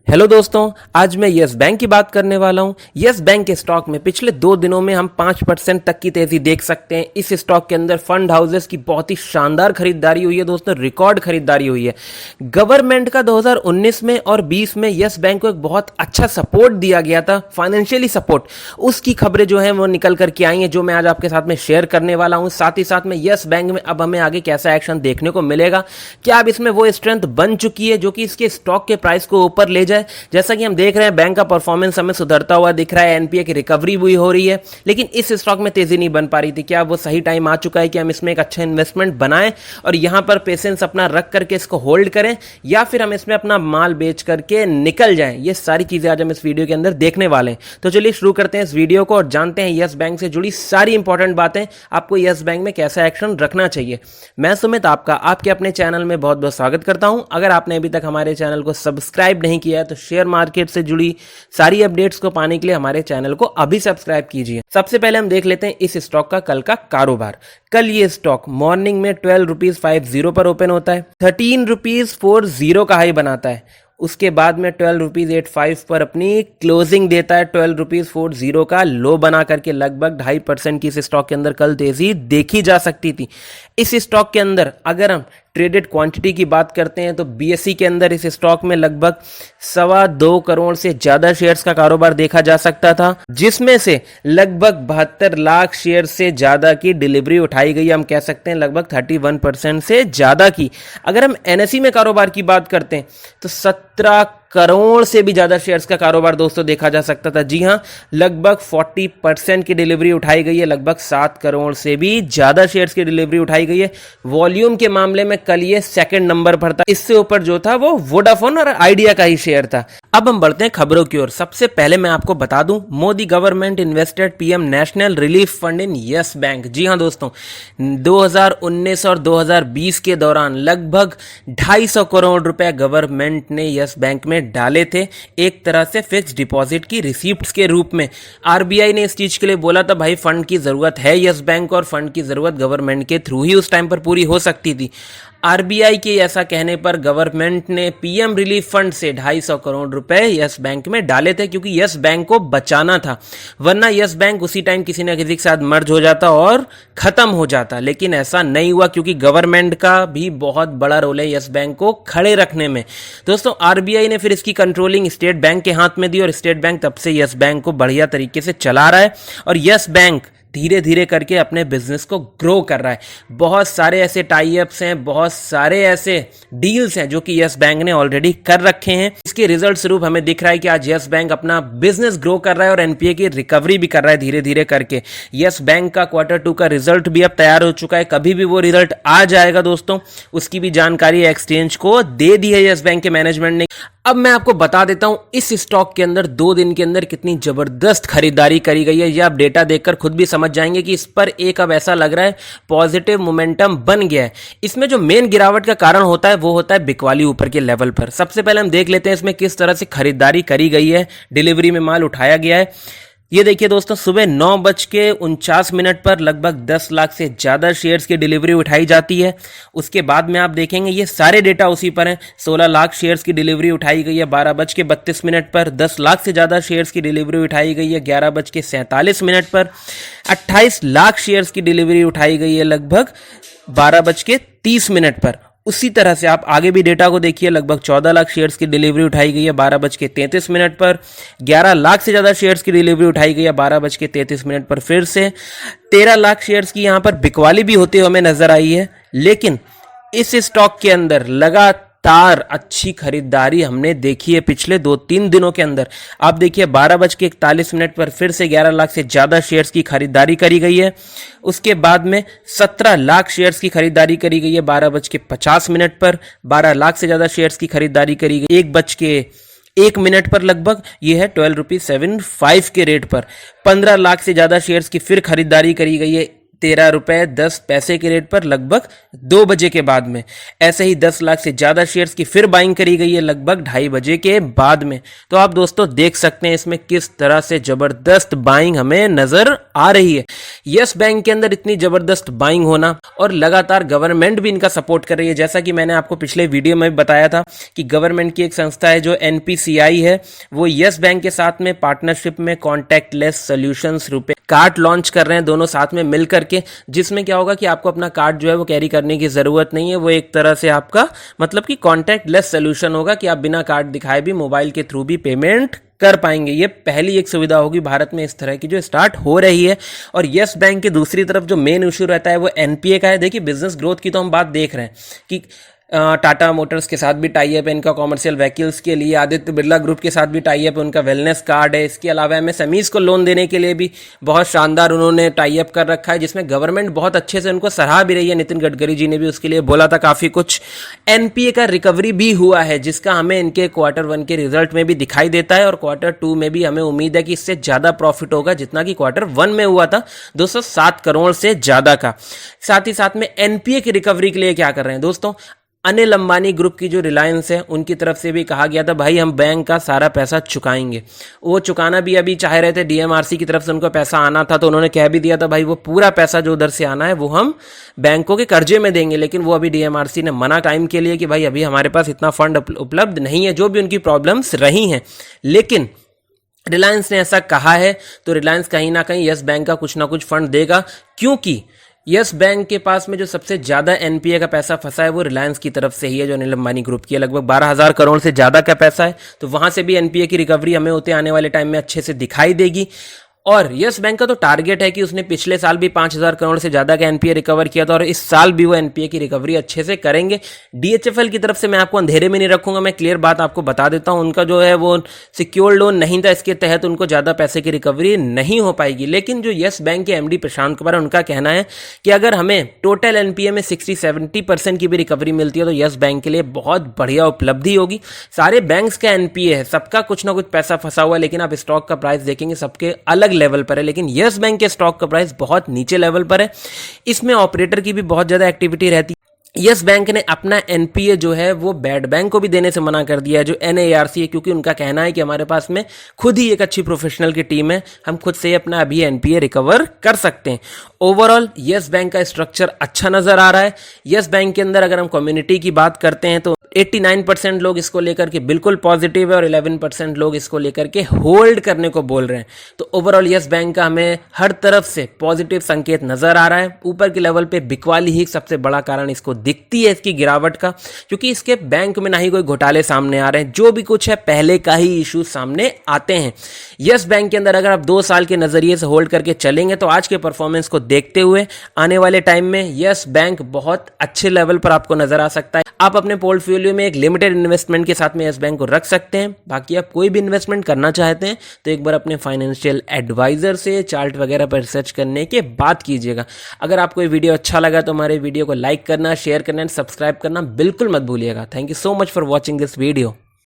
Hello दोस्तों, आज मैं यस बैंक की बात करने वाला हूं। यस बैंक के स्टॉक में पिछले 2 दिनों में हम 5% तक की तेजी देख सकते हैं। इस स्टॉक के अंदर फंड हाउसेस की बहुत ही शानदार खरीदारी हुई है दोस्तों, रिकॉर्ड खरीदारी हुई है। गवर्नमेंट का 2019 में और 20 में यस बैंक को एक बहुत अच्छा सपोर्ट दिया गया था, फाइनेंशियली सपोर्ट। उसकी खबरें जो है वो निकल करके आई हैं, जो मैं आज आपके साथ में शेयर करने वाला हूं। साथ ही साथ में यस बैंक में अब हमें आगे कैसा एक्शन देखने को मिलेगा, क्या अब इसमें वो स्ट्रेंथ बन चुकी है जो कि इसके स्टॉक के प्राइस को ऊपर ले जाए। जैसा कि हम देख रहे हैं बैंक का परफॉर्मेंस हमें सुधरता हुआ दिख रहा है, एनपीए की रिकवरी भी हो रही है, लेकिन इस स्टॉक में तेजी नहीं बन पा रही थी। क्या वो सही टाइम आ चुका है कि हम इसमें एक अच्छा इन्वेस्टमेंट बनाएं और यहां पर पेशेंस अपना रख करके इसको होल्ड करें, या फिर हम इसमें अपना माल बेच करके निकल जाएं? ये सारी चीजें आज हम इस वीडियो के अंदर देखने वाले हैं। तो चलिए शुरू करते हैं इस वीडियो को और जानते हैं यस बैंक से जुड़ी सारी इंपॉर्टेंट बातें, आपको यस बैंक में कैसा एक्शन रखना चाहिए। मैं सुमित आपका आपके अपने चैनल में बहुत बहुत स्वागत करता हूं। अगर आपने अभी तक हमारे चैनल को सब्सक्राइब नहीं किया है तो शेयर मार्केट से जुड़ी सारी अपडेट्स को पाने के लिए हमारे चैनल को अभी सब्सक्राइब कीजिए। सबसे पहले हम देख लेते हैं इस स्टॉक का कल का कारोबार। कल ये स्टॉक मॉर्निंग में 12 रुपीज 50 पर ओपन होता है, 13 रुपीज 40 का हाई बनाता है। उसके बाद में 12 रुपीज 85 पर अपनी क्लोजिंग देता है, 12 रुपीज 40 का लो बना करके लगभग 2.5% की इस स्टॉक के अंदर कल तेजी देखी जा सकती थी। इस स्टॉक के अंदर अगर हम ट्रेडेड क्वांटिटी की बात करते हैं तो बीएसई के अंदर इस स्टॉक में लगभग 2.25 करोड़ से ज्यादा शेयर्स का कारोबार देखा जा सकता था, जिसमें से लगभग 72 लाख शेयर से ज्यादा की डिलीवरी उठाई गई। हम कह सकते हैं लगभग 31% से ज्यादा की। अगर हम एनएसई में कारोबार की बात करते हैं तो 17 करोड़ से भी ज्यादा शेयर्स का कारोबार दोस्तों देखा जा सकता था। जी हां, लगभग 40% की डिलीवरी उठाई गई है, लगभग 7 करोड़ से भी ज्यादा शेयर्स की डिलीवरी उठाई गई है। वॉल्यूम के मामले में कल ये सेकंड नंबर पर था, इससे ऊपर जो था वो वोडाफोन और आइडिया का ही शेयर था। अब हम बढ़ते हैं खबरों की ओर। सबसे पहले मैं आपको बता दूं, Modi government invested PM national relief fund in Yes Bank. जी हां दोस्तों, 2019 और 2020 के दौरान लगभग 250 करोड़ रुपए गवर्नमेंट ने यस बैंक में डाले थे, एक तरह से फिक्स डिपॉजिट की रिसीप्ट्स के रूप में। आरबीआई ने इस चीज के लिए बोला था भाई फंड की जरूरत है यस बैंक, और फंड की जरूरत गवर्नमेंट के थ्रू ही उस टाइम पर पूरी हो सकती थी। आरबीआई के ऐसा कहने पर गवर्नमेंट ने पीएम रिलीफ फंड से 250 करोड़ रुपए यस बैंक में डाले थे, क्योंकि यस बैंक को बचाना था, वरना यस बैंक उसी टाइम किसी न किसी के साथ मर्ज हो जाता और खत्म हो जाता। लेकिन ऐसा नहीं हुआ, क्योंकि गवर्नमेंट का भी बहुत बड़ा रोल है यस बैंक को खड़े रखने में। दोस्तों, आरबीआई ने फिर इसकी कंट्रोलिंग स्टेट बैंक के हाथ में दी और स्टेट बैंक तब से यस बैंक को बढ़िया तरीके से चला रहा है और यस बैंक धीरे धीरे करके अपने बिजनेस को ग्रो कर रहा है। बहुत सारे ऐसे टाई अप्स हैं, बहुत सारे ऐसे डील्स हैं जो कि यस बैंक ने ऑलरेडी कर रखे हैं। इसके रिजल्ट स्वरूप हमें दिख रहा है कि आज यस बैंक अपना बिजनेस ग्रो कर रहा है और एनपीए की रिकवरी भी कर रहा है धीरे धीरे करके। यस बैंक का Q2 का रिजल्ट भी अब तैयार हो चुका है, कभी भी वो रिजल्ट आ जाएगा दोस्तों, उसकी भी जानकारी एक्सचेंज को दे दी है यस बैंक के मैनेजमेंट ने। अब मैं आपको बता देता हूं इस स्टॉक के अंदर 2 दिन के अंदर कितनी जबरदस्त खरीदारी करी गई है। ये आप डेटा देखकर खुद भी समझ जाएंगे कि इस पर एक अब ऐसा लग रहा है पॉजिटिव मोमेंटम बन गया है। इसमें जो मेन गिरावट का कारण होता है वो होता है बिकवाली ऊपर के लेवल पर। सबसे पहले हम देख लेते हैं इसमें किस तरह से खरीदारी करी गई है, डिलीवरी में माल उठाया गया है। ये देखिए दोस्तों, सुबह 9:49 पर लगभग 10 लाख से ज्यादा शेयर्स की डिलीवरी उठाई जाती है। उसके बाद में आप देखेंगे ये सारे डेटा उसी पर हैं। 16 लाख शेयर्स की डिलीवरी उठाई गई है 12:32 पर। 10 लाख से ज्यादा शेयर्स की डिलीवरी उठाई गई है 11:47 पर। 28 लाख शेयर्स की डिलीवरी उठाई गई है लगभग 12:30 पर। उसी तरह से आप आगे भी डेटा को देखिए, लगभग 14 लाख शेयर्स की डिलीवरी उठाई गई है 12:33 पर। 11 लाख से ज्यादा शेयर्स की डिलीवरी उठाई गई है 12:33 पर। फिर से 13 लाख शेयर्स की यहां पर बिकवाली भी होती हुई हमें नजर आई है। लेकिन इस स्टॉक के अंदर लगातार अच्छी खरीदारी हमने देखी है पिछले 2-3 दिनों के अंदर। आप देखिए 12:41 पर फिर से 11 लाख से ज्यादा शेयर्स की खरीदारी करी गई है। उसके बाद में 17 लाख शेयर्स की खरीदारी करी गई है 12:50 पर। 12 लाख से ज्यादा शेयर्स की खरीदारी करी गई 1:01 पर लगभग, ये है 12.75 के रेट पर। 15 लाख से ज्यादा शेयर्स की फिर खरीदारी करी गई है 13 रुपए 10 पैसे के रेट पर लगभग 2 बजे के बाद में। ऐसे ही 10 लाख से ज्यादा शेयर्स की फिर बाइंग करी गई है लगभग 2:30 बजे के बाद में। तो आप दोस्तों देख सकते हैं इसमें किस तरह से जबरदस्त बाइंग हमें नजर आ रही है। यस बैंक के अंदर इतनी जबरदस्त बाइंग होना और लगातार गवर्नमेंट भी इनका सपोर्ट कर रही है। जैसा कि मैंने आपको पिछले वीडियो में भी बताया था कि गवर्नमेंट की एक संस्था है जो एनपीसीआई है, वो यस बैंक के साथ में पार्टनरशिप में कॉन्टैक्टलेस सॉल्यूशंस रुपए कार्ड लॉन्च कर रहे हैं, दोनों साथ में मिल करके, जिसमें क्या होगा कि आपको अपना कार्ड जो है वो कैरी करने की जरूरत नहीं है। वो एक तरह से आपका मतलब कि कॉन्टैक्टलेस सोल्यूशन होगा कि आप बिना कार्ड दिखाए भी मोबाइल के थ्रू भी पेमेंट कर पाएंगे। ये पहली एक सुविधा होगी भारत में इस तरह की जो स्टार्ट हो रही है। और यस बैंक की दूसरी तरफ जो मेन इश्यू रहता है वो एनपीए का है। देखिए बिजनेस ग्रोथ की तो हम बात देख रहे हैं कि टाटा मोटर्स के साथ भी टाई अप है इनका कॉमर्शियल व्हीकल्स के लिए, आदित्य बिरला ग्रुप के साथ भी टाई अप है, उनका वेलनेस कार्ड है। इसके अलावा एमएसएमईज को लोन देने के लिए भी बहुत शानदार उन्होंने टाई अप कर रखा है, जिसमें गवर्नमेंट बहुत अच्छे से उनको सराहा भी रही है। नितिन गडकरी जी ने भी उसके लिए बोला था काफी कुछ। एनपीए का रिकवरी भी हुआ है जिसका हमें इनके Q1 के रिजल्ट में भी दिखाई देता है और Q2 में भी हमें उम्मीद है कि इससे ज्यादा प्रॉफिट होगा जितना कि Q1 में हुआ था 207 करोड़ से ज्यादा का। साथ ही साथ में एनपीए की रिकवरी के लिए क्या कर रहे हैं दोस्तों, अनिल अंबानी ग्रुप की जो रिलायंस है उनकी तरफ से भी कहा गया था भाई हम बैंक का सारा पैसा चुकाएंगे। वो चुकाना भी अभी चाह रहे थे, डीएमआरसी की तरफ से उनको पैसा आना था तो उन्होंने कह भी दिया था भाई वो पूरा पैसा जो उधर से आना है वो हम बैंकों के कर्जे में देंगे। लेकिन वो अभी डीएमआरसी ने मना टाइम के लिए कि भाई अभी हमारे पास इतना फंड उपलब्ध नहीं है, जो भी उनकी प्रॉब्लम्स रही हैं। लेकिन रिलायंस ने ऐसा कहा है तो रिलायंस कहीं ना कहीं यस बैंक का कुछ ना कुछ फंड देगा, क्योंकि यस बैंक के पास में जो सबसे ज्यादा एनपीए का पैसा फंसा है वो रिलायंस की तरफ से ही है, जो अनिल अंबानी ग्रुप की है। लगभग 12,000 करोड़ से ज्यादा का पैसा है, तो वहां से भी एनपीए की रिकवरी हमें होते आने वाले टाइम में अच्छे से दिखाई देगी। और यस बैंक का तो टारगेट है कि उसने पिछले साल भी 5,000 करोड़ से ज्यादा का एनपीए रिकवर किया था और इस साल भी वो एनपीए की रिकवरी अच्छे से करेंगे। डीएचएफएल की तरफ से मैं आपको अंधेरे में नहीं रखूंगा, मैं क्लियर बात आपको बता देता हूं, उनका जो है वो सिक्योर्ड लोन नहीं था, इसके तहत उनको ज्यादा पैसे की रिकवरी नहीं हो पाएगी। लेकिन जो यस बैंक के एमडी प्रशांत कुमार, उनका कहना है कि अगर हमें टोटल एनपीए में 60-70% की भी रिकवरी मिलती है तो यस बैंक के लिए बहुत बढ़िया उपलब्धि होगी। सारे बैंक्स का एनपीए है, सबका कुछ ना कुछ पैसा फंसा हुआ है, लेकिन आप स्टॉक का प्राइस देखेंगे सबके अलग लेवल पर है, लेकिन यस बैंक के स्टॉक का प्राइस बहुत नीचे लेवल पर है। इसमें ऑपरेटर की भी बहुत ज्यादा एक्टिविटी रहती है। यस बैंक ने अपना एनपीए जो है वो बैड बैंक को भी देने से मना कर दिया है, जो एनएआरसी है, क्योंकि उनका कहना है कि हमारे पास में खुद ही एक अच्छी प्रोफेशनल की टीम है, हम खुद से अपना अभी एनपीए रिकवर कर सकते हैं। ओवरऑल यस बैंक का स्ट्रक्चर अच्छा नजर आ रहा है। यस बैंक के अंदर अगर हम कम्युनिटी की बात करते हैं तो 89% लोग इसको लेकर के बिल्कुल पॉजिटिव है और 11% लोग इसको लेकर के होल्ड करने को बोल रहे हैं। तो ओवरऑल यस बैंक का हमें हर तरफ से पॉजिटिव संकेत नजर आ रहा है। ऊपर के लेवल पे बिकवाली ही सबसे बड़ा कारण इसको दिखती है इसकी गिरावट का, क्योंकि इसके बैंक में ना ही कोई घोटाले सामने आ रहे हैं, जो भी कुछ है पहले का ही इशू सामने आते हैं। यस बैंक के अंदर अगर आप 2 साल के नजरिए से होल्ड करके चलेंगे तो आज के परफॉर्मेंस को देखते हुए आने वाले टाइम में यस बैंक बहुत अच्छे लेवल पर आपको नजर आ सकता है। आप अपने पोर्टफोलियो में एक लिमिटेड इन्वेस्टमेंट के साथ में यस बैंक को रख सकते हैं। बाकी आप कोई भी इन्वेस्टमेंट करना चाहते हैं तो एक बार अपने फाइनेंशियल एडवाइजर से चार्ट वगैरह पर रिसर्च करने के बाद कीजिएगा। अगर आपको ये वीडियो अच्छा लगा तो हमारे वीडियो को लाइक करना, शेयर करना एंड सब्सक्राइब करना बिल्कुल मत भूलिएगा। Thank you so much for watching this video.